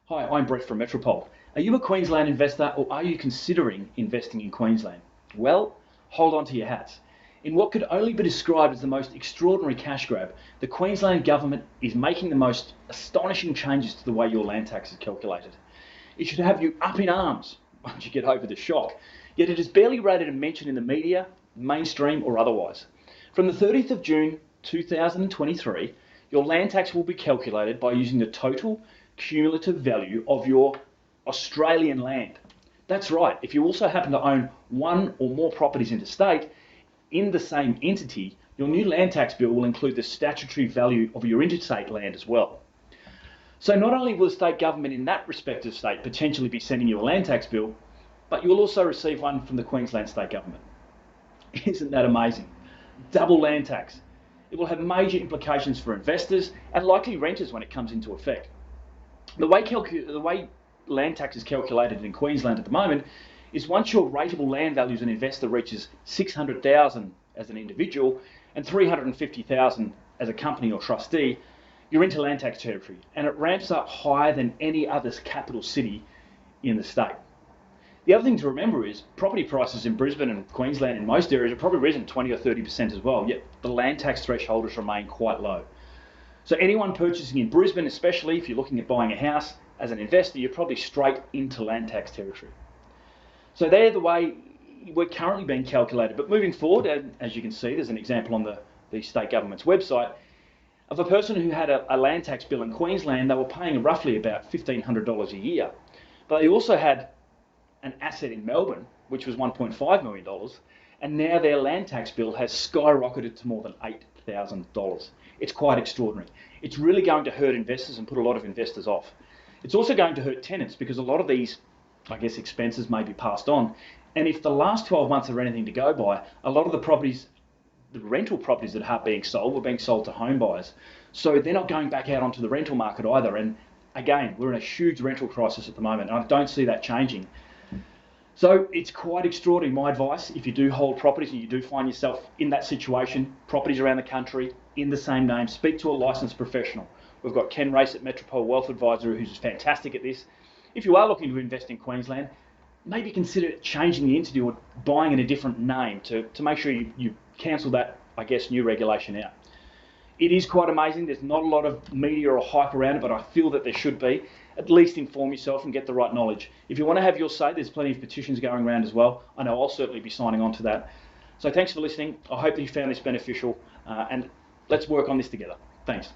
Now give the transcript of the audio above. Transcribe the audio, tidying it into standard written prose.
Hi, I'm Brett from Metropole. Are you a Queensland investor or are you considering investing in Queensland? Well, hold on to your hats. In what could only be described as the most extraordinary cash grab, the Queensland Government is making the most astonishing changes to the way your land tax is calculated. It should have you up in arms once you get over the shock, yet it is barely rated and mentioned in the media, mainstream or otherwise. From the 30th of June 2023, your land tax will be calculated by using the total cumulative value of your Australian land. That's right, if you also happen to own one or more properties interstate in the same entity, your new land tax bill will include the statutory value of your interstate land as well. So not only will the state government in that respective state potentially be sending you a land tax bill, but you will also receive one from the Queensland state government. Isn't that amazing? Double land tax. It will have major implications for investors and likely renters when it comes into effect. The way land tax is calculated in Queensland at the moment is once your rateable land value as an investor reaches $600,000 as an individual and $350,000 as a company or trustee, you're into land tax territory, and it ramps up higher than any other capital city in the state. The other thing to remember is property prices in Brisbane and Queensland in most areas have probably risen 20 or 30% as well, yet the land tax thresholds remain quite low. So anyone purchasing in Brisbane, especially if you're looking at buying a house as an investor, you're probably straight into land tax territory. So they're the way we're currently being calculated. But moving forward, and as you can see, there's an example on the state government's website of a person who had a land tax bill in Queensland. They were paying roughly about $1,500 a year. But they also had an asset in Melbourne, which was $1.5 million. And now their land tax bill has skyrocketed to more than $8,000. It's quite extraordinary. It's really going to hurt investors and put a lot of investors off. It's also going to hurt tenants because a lot of these, expenses may be passed on. And if the last 12 months are anything to go by, a lot of the rental properties that are being sold were being sold to home buyers. So they're not going back out onto the rental market either. And again, we're in a huge rental crisis at the moment, and I don't see that changing. So it's quite extraordinary. My advice, if you do hold properties and you do find yourself in that situation, properties around the country, in the same name, speak to a licensed professional. We've got Ken Race at Metropole Wealth Advisor, who's fantastic at this. If you are looking to invest in Queensland, maybe consider changing the entity or buying in a different name to make sure you cancel that, new regulation out. It is quite amazing. There's not a lot of media or hype around it, but I feel that there should be. At least inform yourself and get the right knowledge. If you want to have your say, there's plenty of petitions going around as well. I know I'll certainly be signing on to that. So thanks for listening. I hope that you found this beneficial, and let's work on this together. Thanks.